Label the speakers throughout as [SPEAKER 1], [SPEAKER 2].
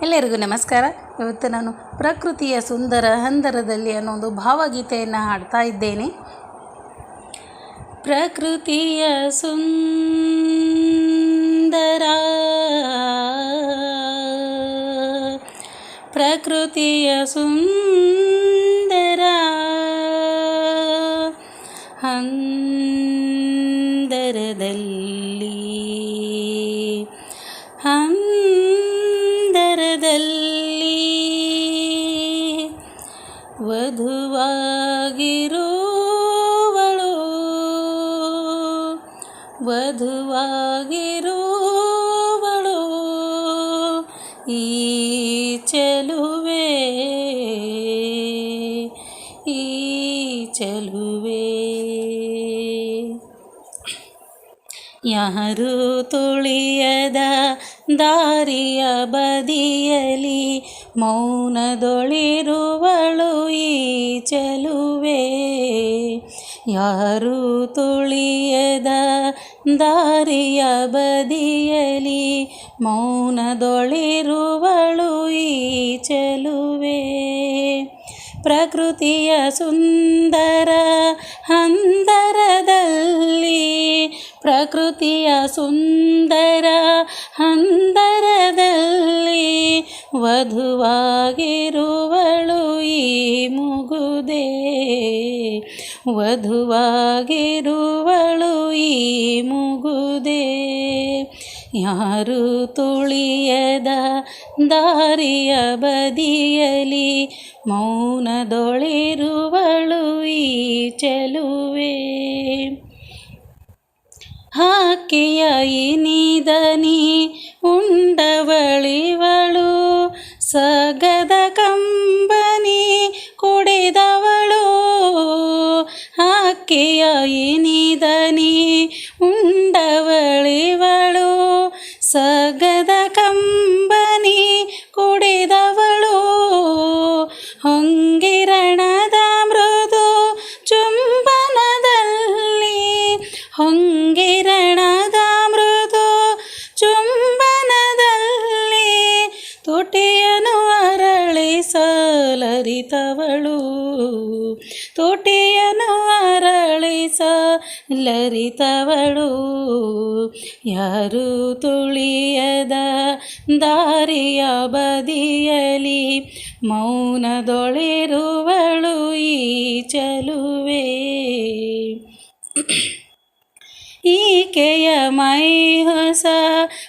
[SPEAKER 1] ಎಲ್ಲರಿಗೂ ನಮಸ್ಕಾರ. ಇವತ್ತು ನಾನು ಪ್ರಕೃತಿಯ ಸುಂದರ ಹಂದರದಲ್ಲಿ ಅನ್ನೋ ಒಂದು ಭಾವಗೀತೆಯನ್ನು ಹಾಡ್ತಾ ಇದ್ದೇನೆ. ಪ್ರಕೃತಿಯ ಸುಂದರ, ಪ್ರಕೃತಿಯ ಸುಂದರ ಹಂದರದಲ್ಲಿ ವಧುವಾಗಿರುವಳು ಈ ಚೆಲುವೆ ಯಾರು ತುಳಿಯದ ದಾರಿಯ ಬದಿಯಲಿ ಮೌನದೊಳಿರುವಳು ಈ ಚೆಲುವೆ. ಯಾರು ತುಳಿಯದ ದಾರಿಯ ಬದಿಯಲಿ ಮೌನದೊಳಿರುವಳು ಈ ಚೆಲುವೆ. ಪ್ರಕೃತಿಯ ಸುಂದರ ಹಂದರದಲ್ಲಿ, ಪ್ರಕೃತಿಯ ಸುಂದರ ಹಂದರದಲ್ಲಿ ವಧುವಾಗಿರುವಳು ಈ ಮುಗುದೆ, ವಧುವಾಗಿರುವಳು ಈ ಮುಗುದೆ. ಯಾರು ತುಳಿಯದ ದಾರಿಯ ಬದಿಯಲಿ ಮೌನದೊಳಿರುವಳು ಈ ಚೆಲುವೆ. ಹಕ್ಕಿಯ ಇನಿದನಿ ಉಂಡವಳಿವಳು, ಸಗದ ಕಂಬನಿ ಕುಡಿದವಳು. ಹಕ್ಕಿಯ ಇನಿದನಿ ಉಂಡವಳಿವಳು, ಸಗದ ಕಂಬನಿ ಕುಡಿದವಳು. ಹೊಂಗಿರಣದ ಮೃದು ಚುಂಬನದಲ್ಲಿ, ಹೊಂಗಿರಣದ ಮೃದು ಚುಂಬನದಲ್ಲಿ ತುಟಿಯನ್ನು ಅರಳಿಸಲರಿತವಳು, ತುಟಿಯನ್ನು ಅರಳಿಸಲರಿತವಳು. ಯಾರು ತುಳಿಯದ ದಾರಿಯ ಬದಿಯಲಿ ಮೌನದೊಳಿರುವಳು ಈ ಚೆಲುವೆ. ಈಕೆಯ ಮೈ ಹೊಸ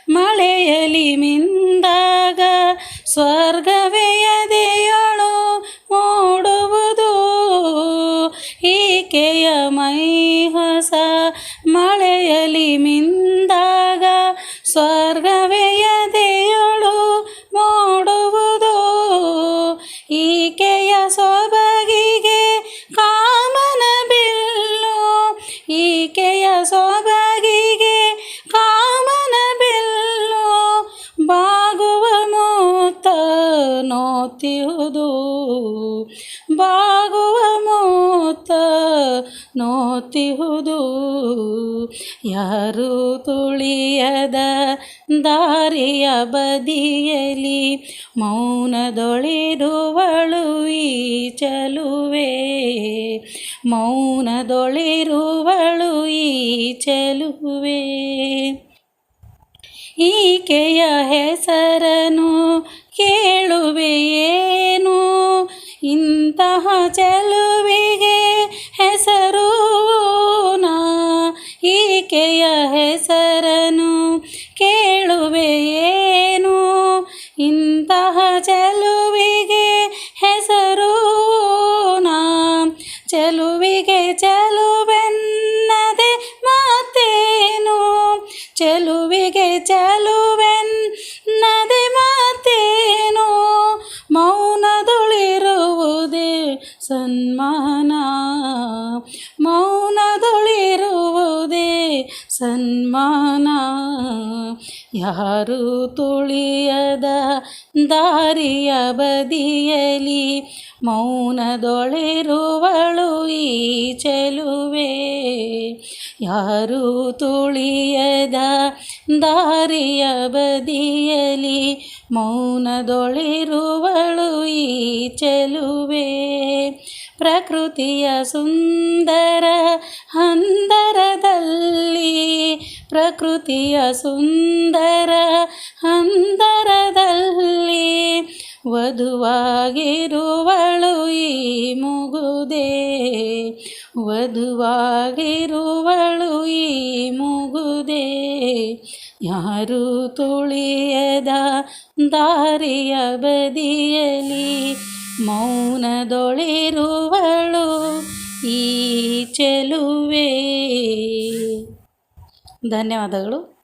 [SPEAKER 1] ಮಳೆಯಲಿ ಮಿಂದಾಗ ಸ್ವರ್ಗವೇ ಎದೆಯೊಳು ಮೂಡುವುದು. ಈಕೆಯ ಮೈ ಹೊಸ ಮಳೆಯಲಿ ಮಿಂದಾಗ ಸ್ವರ್ಗವೇ ಎದೆಯೊಳು ಮೂಡುವುದು. ಈಕೆಯ ಸೊಬಗಿಗೆ ಕಾಮನ ಬಿಲ್ಲು, ಈಕೆಯ ಸೊಬಗಿಗೆ ಕಾಮನ ಬಿಲ್ಲು ಬಾಗುವ ಮೂತ ನೋತಿಹುದು, ಬಾಗುವ ಮೂತ ನೋತಿಹುದು. ಯಾರು ತುಳಿಯದ ದಾರಿಯ ಬದಿಯಲಿ ಮೌನದೊಳಿರುವಳು ಈ ಚೆಲುವೆ, ಮೌನದೊಳಿರುವಳು ಈ ಚೆಲುವೆ. ಈಕೆಯ ಹೆಸರನ್ನು ಕೇಳುವೆಯೇನು, ಇಂತಹ ಚೆಲುವಿಗೆ ಹೆಸರು ನಾ. ಈಕೆಯ ಹೆಸರನ್ನು ಕೇಳುವೆಯೇನು, ಇಂತಹ ಚೆಲುವಿಗೆ ಹೆಸರು ನಾ. ಚೆಲುವಿಗೆ ಚೆಲುವೆನ್ನದೆ ಮಾತೇನು, ಚೆಲುವಿಗೆ ಚೆಲುವೆನ್ನದೆ ಮಾತೇನು. ಮೌನದೊಳಿರುವುದೇ ಸನ್ಮಾನ, ಮೌನದೊಳಿರುವುದೇ ಸನ್ಮಾನ. ಯಾರು ತುಳಿಯದ ದಾರಿಯ ಬದಿಯಲಿ ಮೌನದೊಳಿರುವಳು ಈ ಚೆಲುವೆ. ಯಾರು ತುಳಿಯದ ದಾರಿಯ ಬದಿಯಲಿ ಮೌನದೊಳಿರುವಳು ಈ ಚೆಲುವೆ. ಪ್ರಕೃತಿಯ ಸುಂದರ ಹಂದರದಲ್ಲಿ, ಪ್ರಕೃತಿಯ ಸುಂದರ ಹಂದರದಲ್ಲಿ ವಧುವಾಗಿರುವಳು ಈ ಮುಗುದೆ. ವಧುವಾಗಿರುವಳು ಈ ಮುಗುದೆ. ಯಾರು ತುಳಿಯದ ದಾರಿಯ ಬದಿಯಲಿ ಮೌನದೊಳಿರುವಳು ಈ ಚೆಲುವೆ. ಧನ್ಯವಾದಗಳು.